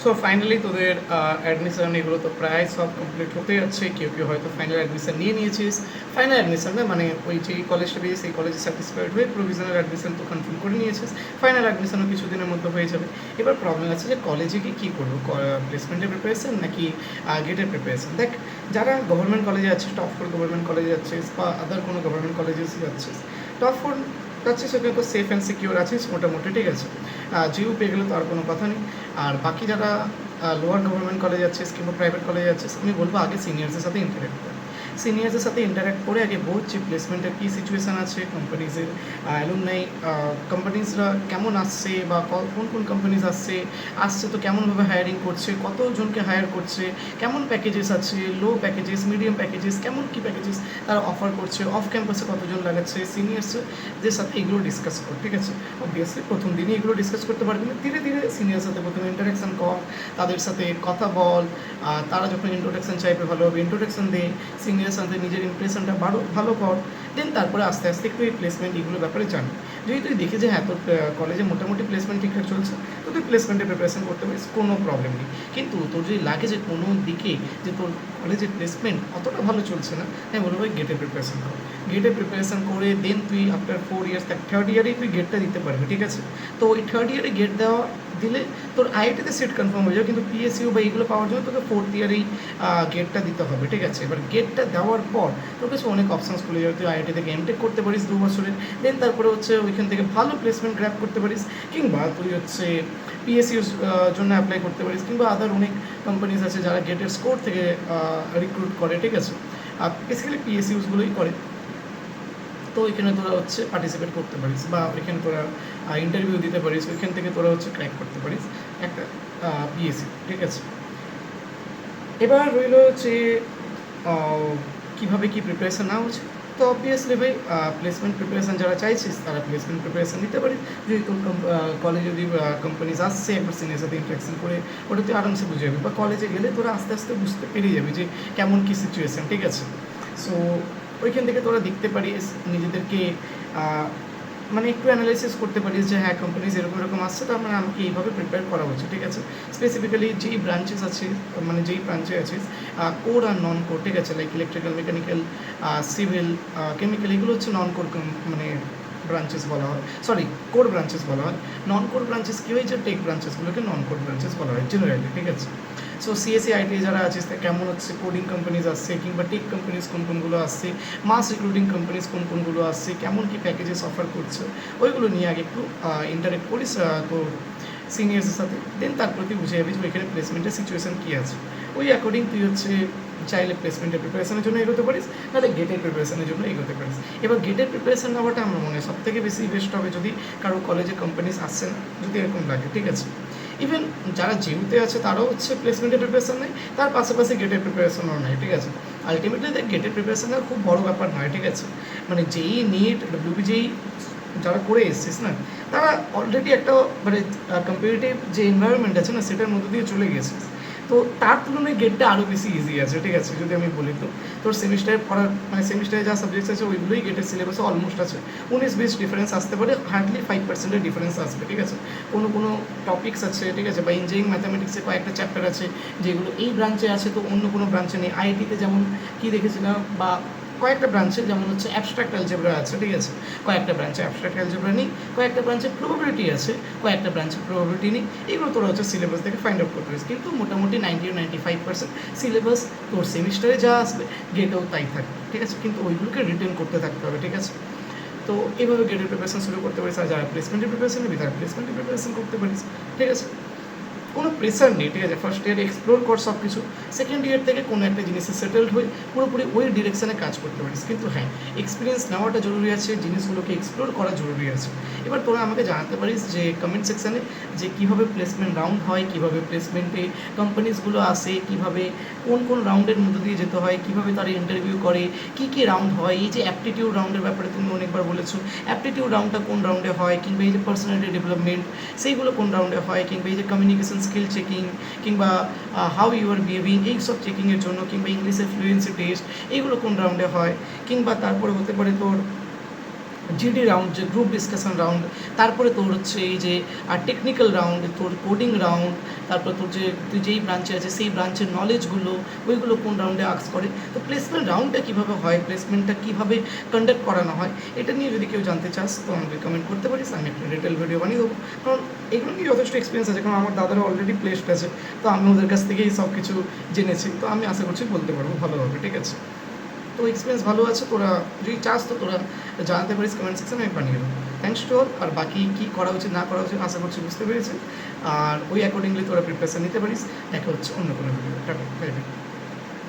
So finally তোদের admission এগুলো তো প্রায় সব কমপ্লিট হতে যাচ্ছে। কেউ কেউ হয়তো ফাইনাল অ্যাডমিশন নিয়ে নিয়েছিস। ফাইনাল অ্যাডমিশন না, মানে ওই যেই কলেজটা পেয়েছিস সেই কলেজে স্যাটিসফাইড হয়ে প্রভিশনাল অ্যাডমিশন তো কনফার্ম করে নিয়েছিস। ফাইনাল অ্যাডমিশনও কিছুদিনের মধ্যে হয়ে যাবে। এবার প্রবলেম আছে যে কলেজে গিয়ে কী করবো, প্লেসমেন্টের প্রিপারেশন নাকি গেটের প্রিপারেশন। দেখ, যারা গভর্নমেন্ট কলেজে যাচ্ছিস, টপ ফোর গভর্নমেন্ট কলেজে যাচ্ছিস বা আদার কোনো গভর্নমেন্ট কলেজে যাচ্ছিস, টপ ফোর যাচ্ছিস ওখানে তো সেফ অ্যান্ড সিকিউর আছিস মোটামুটি, ঠিক আছে। জিও পেয়ে গেলে তো আর কোনো কথা নেই। আর বাকি যারা লোয়ার গভর্নমেন্ট কলেজ যাচ্ছিস কিংবা প্রাইভেট কলেজে যাচ্ছিস, আমি বলবো আগে সিনিয়রসের সাথে ইন্টারেক্ট কর। সিনিয়রসের সাথে ইন্টারেক্ট করে আগে বুঝছি প্লেসমেন্টের কী সিচুয়েশান আছে, কোম্পানিজের অ্যালুমনাই, কোম্পানিজরা কেমন আসছে বা কোন কোন কোম্পানিজ আসছে তো কেমনভাবে হায়ারিং করছে, কতজনকে হায়ার করছে, কেমন প্যাকেজেস আছে, লো প্যাকেজেস, মিডিয়াম প্যাকেজেস, কেমন কী প্যাকেজেস তারা অফার করছে, অফ ক্যাম্পাসে কতজন লাগাচ্ছে, সিনিয়রসদের সাথে এগুলো ডিসকাস কর, ঠিক আছে। অবভিয়াসলি প্রথম দিনই এগুলো ডিসকাস করতে পারবি না, ধীরে ধীরে সিনিয়র সাথে প্রথমে ইন্টারাকশান কর, তাদের সাথে কথা বল। তারা যখন ইন্ট্রোডাকশান চাইবে ভালোভাবে ইন্ট্রোডাকশান দে, সিনিয়র সাথে নিজের ইমপ্রেশনটা ভালো কর। দেন তারপরে আস্তে আস্তে একটু এই প্লেসমেন্ট এগুলো ব্যাপারে জানি। যদি তুই দেখে যে হ্যাঁ তোর কলেজে মোটামুটি প্লেসমেন্ট ঠিকঠাক চলছে, তো তুই প্লেসমেন্টের প্রিপারেশন করতে পারিস, কোনো প্রবলেম নেই। কিন্তু তোর যদি লাগে যে কোনো দিকে যে তোর কলেজের প্লেসমেন্ট অতটা ভালো চলছে না, হ্যাঁ বলবো ভাই গেটের প্রিপারেশন কর। গেটের প্রিপারেশন করে দেন তুই আফটার 4 ইয়ার্স, থার্ড ইয়ারেই তুই গেটটা দিতে পারবি, ঠিক আছে। তো ওই থার্ড ইয়ারে গেট দেওয়া দিলে তোর আইআইটিতে সিট কনফার্ম হয়ে যাবে, কিন্তু পিএসইউ বা এইগুলো পাওয়ার জন্য তোকে ফোর্থ ইয়ারেই গেটটা দিতে হবে, ঠিক আছে। এবার গেটটা দেওয়ার পর তোর কাছে অনেক অপশানস খুলে যাবে। তুই আইআইটি থেকে এমটেক করতে পারিস 2 বছরের, দেন তারপরে হচ্ছে ওইখান থেকে ভালো প্লেসমেন্ট গ্র্যাব করতে পারিস, কিংবা তুই হচ্ছে পিএসইউর জন্য অ্যাপ্লাই করতে পারিস, কিংবা আদার অনেক কোম্পানিজ আছে যারা গেটের স্কোর থেকে রিক্রুট করে, ঠিক আছে। আর বেসিক্যালি পিএসইউসগুলোই করে। তো ওইখানে তোরা হচ্ছে পার্টিসিপেট করতে পারিস বা ওইখানে তোরা ইন্টারভিউ দিতে পারিস, ওইখান থেকে তোরা হচ্ছে ক্র্যাক করতে পারিস একটা পিএসসি, ঠিক আছে। এবার রইল যে কীভাবে কী প্রিপারেশান নেওয়া উচিত। তো অবভিয়াসলি ভাই প্লেসমেন্ট প্রিপারেশান যারা চাইছিস তারা প্লেসমেন্ট প্রিপারেশান নিতে পারিস। যদি তোর কলেজে যদি কোম্পানিজ আসছে, একবার সিনিয়র সাথে ইন্টারাকশন করে ওটা তুই আরামসে বুঝে যাবি, বা কলেজে গেলে তোরা আস্তে আস্তে বুঝতে পেরে যাবি যে কেমন কী সিচুয়েশান, ঠিক আছে। সো ওইখান থেকে তোরা দেখতে পারিস নিজেদেরকে, মানে একটু অ্যানালাইসিস করতে পারিস যে হ্যাঁ কোম্পানিজ এরকম এরকম আসছে, তার মানে আমাকে এইভাবে প্রিপেয়ার করা উচিত, ঠিক আছে। স্পেসিফিক্যালি যেই ব্রাঞ্চেস আছে, মানে যেই ব্রাঞ্চে আছিস, কোর আর নন কোর, ঠিক আছে, like electrical, mechanical, civil, chemical, এগুলো হচ্ছে নন কোর মানে ব্রাঞ্চেস বলা হয়, সরি কোর ব্রাঞ্চেস বলা হয়। নন কোর ব্রাঞ্চেস কী হয়, যে টেক ব্রাঞ্চেসগুলোকে নন কোর ব্রাঞ্চেস বলা হয় জেনারেলি, ঠিক আছে। সো সিএসসি আইটি যারা আছে কেমন হচ্ছে কোডিং কোম্পানিজ আসছে, কিংবা টেক কোম্পানিজ কোন কোনগুলো আসছে, মাস রিক্রুটিং কোম্পানিজ কোন কোনগুলো আসছে, কেমন কী প্যাকেজেস অফার করছে, ওইগুলো নিয়ে আগে একটু ইন্টারেক্ট করিস তো সিনিয়র্সের সাথে। দেন তারপর তুই বুঝে যাবি যে ওইখানে প্লেসমেন্টের সিচুয়েশান কী আছে। ওই অ্যাকর্ডিং তুই হচ্ছে চাইলে প্লেসমেন্টের প্রিপারেশনের জন্য এগোতে পারিস, নাহলে গেটের প্রিপারেশনের জন্য এগোতে পারিস। এবার গেটের প্রিপারেশন নেওয়াটা আমার মনে হয় সবথেকে বেশি বেস্ট হবে যদি কারো কলেজে কোম্পানিজ আসছে না, যদি এরকম লাগে, ঠিক আছে। ইভেন যারা জিউতে আছে তারাও হচ্ছে প্লেসমেন্টের প্রিপারেশন নেয়, তার পাশাপাশি গেটের প্রিপারেশনও নেয়, ঠিক আছে। আলটিমেটলি দেখ গেটের প্রিপারেশন খুব বড় ব্যাপার নয়, ঠিক আছে। মানে যেই নিট ডব্লিউবি যারা করে এসছিস না, তারা অলরেডি একটা মানে কম্পিটিটিভ যে এনভায়রনমেন্ট আছে না, সেটার মধ্যে দিয়ে চলে গেছিস। তো তার তুলনায় গেটটা আরও বেশি ইজি আছে, ঠিক আছে। যদি আমি বলি তো তোর সেমিস্টারে পড়ার মানে সেমিস্টারে যা সাবজেক্টস আছে ওইগুলোই গেটের সিলেবাসে অলমোস্ট আছে। 19-20 ডিফারেন্স আসতে পারে, হার্ডলি 5% ডিফারেন্স আসবে, ঠিক আছে। কোনো টপিক্স আছে, ঠিক আছে, বা ইঞ্জিনিয়ারিং ম্যাথামেটিক্সে কয়েকটা চ্যাপ্টার আছে যেগুলো এই ব্রাঞ্চে আছে তো অন্য কোনো ব্রাঞ্চে নেই। আইআইটিতে যেমন কী দেখেছিলাম, বা কয়েকটা ব্রাঞ্চে যেমন হচ্ছে অ্যাবস্ট্রাক্ট অ্যালজেব্রা আছে, ঠিক আছে। কয়েকটা ব্রাঞ্চে অ্যাবস্ট্রাক্ট অ্যালজেব্রা নেই, কয়েকটা ব্রাঞ্চে প্রবাবিলিটি আছে, কয়েকটা ব্রাঞ্চে প্রবাবিলিটি নেই। এগুলো তোরা হচ্ছে সিলেবাস থেকে ফাইন্ড আউট করতে পারিস, কিন্তু মোটামুটি 90-95% সিলেবাস তোর সেমিস্টারে যা আসবে গেটেও তাই থাকবে, ঠিক আছে। কিন্তু ওইগুলোকে রিটেন করতে থাকতে হবে, ঠিক আছে। তো এইভাবে গেটের প্রিপারেশন শুরু করতে পারিস, আর যারা প্লেসমেন্টের প্রিপারেশন নেবি তারা প্লেসমেন্টের প্রিপারেশন করতে পারিস, ঠিক আছে। কোনো প্রেশার নেই, ঠিক আছে। ফার্স্ট ইয়ারে এক্সপ্লোর কর সব কিছু, সেকেন্ড ইয়ার থেকে কোনো একটা জিনিসে সেটেলড হয়ে পুরোপুরি ওই ডিরেকশানে কাজ করতে পারিস। কিন্তু হ্যাঁ, এক্সপিরিয়েন্স নেওয়াটা জরুরি আছে, জিনিসগুলোকে এক্সপ্লোর করা জরুরি আছে। এবার তোরা আমাকে জানাতে পারিস যে কমেন্ট সেকশানে যে কীভাবে প্লেসমেন্ট রাউন্ড হয়, কীভাবে প্লেসমেন্টে কোম্পানিজগুলো আসে, কীভাবে কোন কোন রাউন্ডের মধ্যে দিয়ে যেতে হয়, কীভাবে তারা ইন্টারভিউ করে, কী কী রাউন্ড হয়। এই যে অ্যাপটিটিউড রাউন্ডের ব্যাপারে তুমি অনেকবার বলেছো, অ্যাপটিটিউড রাউন্ডটা কোন রাউন্ডে হয়, কিংবা এই যে পার্সোনালিটি ডেভেলপমেন্ট সেইগুলো কোন রাউন্ডে হয়, কিংবা এই যে কমিউনিকেশন স্কিল চেকিং, কিংবা হাউ ইউ আর বিহেভিং, এই সব চেকিংয়ের জন্য, কিংবা ইংলিশের ফ্লুয়েন্সি টেস্ট এইগুলো কোন রাউন্ডে হয়, কিংবা তারপরে হতে পারে তোর জিডি রাউন্ড, যে গ্রুপ ডিসকাশন রাউন্ড, তারপরে তোর হচ্ছে এই যে টেকনিক্যাল রাউন্ড, তোর কোডিং রাউন্ড, তারপর তোর যে তুই যেই ব্রাঞ্চে আছে সেই ব্রাঞ্চের নলেজগুলো ওইগুলো কোন রাউন্ডে আক্স করে। তো প্লেসমেন্ট রাউন্ডটা কীভাবে হয়, প্লেসমেন্টটা কীভাবে কন্ডাক্ট করানো হয়, এটা নিয়ে যদি কেউ জানতে চাস তো আমাকে কমেন্ট করতে পারিস, আমি একটা ডিটেল ভিডিও বানিয়ে দেবো। কারণ এগুলো নিয়ে যথেষ্ট এক্সপিরিয়েন্স আছে, কারণ আমার দাদারা অলরেডি প্লেসড আছে, তো আমি ওদের কাছ থেকেই সব কিছু জেনেছি, তো আমি আশা করছি বলতে পারবো ভালোভাবে, ঠিক আছে। তো এক্সপিরিয়েন্স ভালো আছে, তোরা যদি চাস তো তোরা জানাতে পারিস কমেন্ট সেকশনে, আমি বানিয়ে দেবো। Thanks to all. আর বাকি কী করা উচিত না করা উচিত আশা করছি বুঝতে পেরেছি, আর ওই অ্যাকর্ডিংলি তোরা প্রিপারেশান নিতে পারিস। দেখা হচ্ছে অন্য কোনো ভিডিও। Tata, bye bye.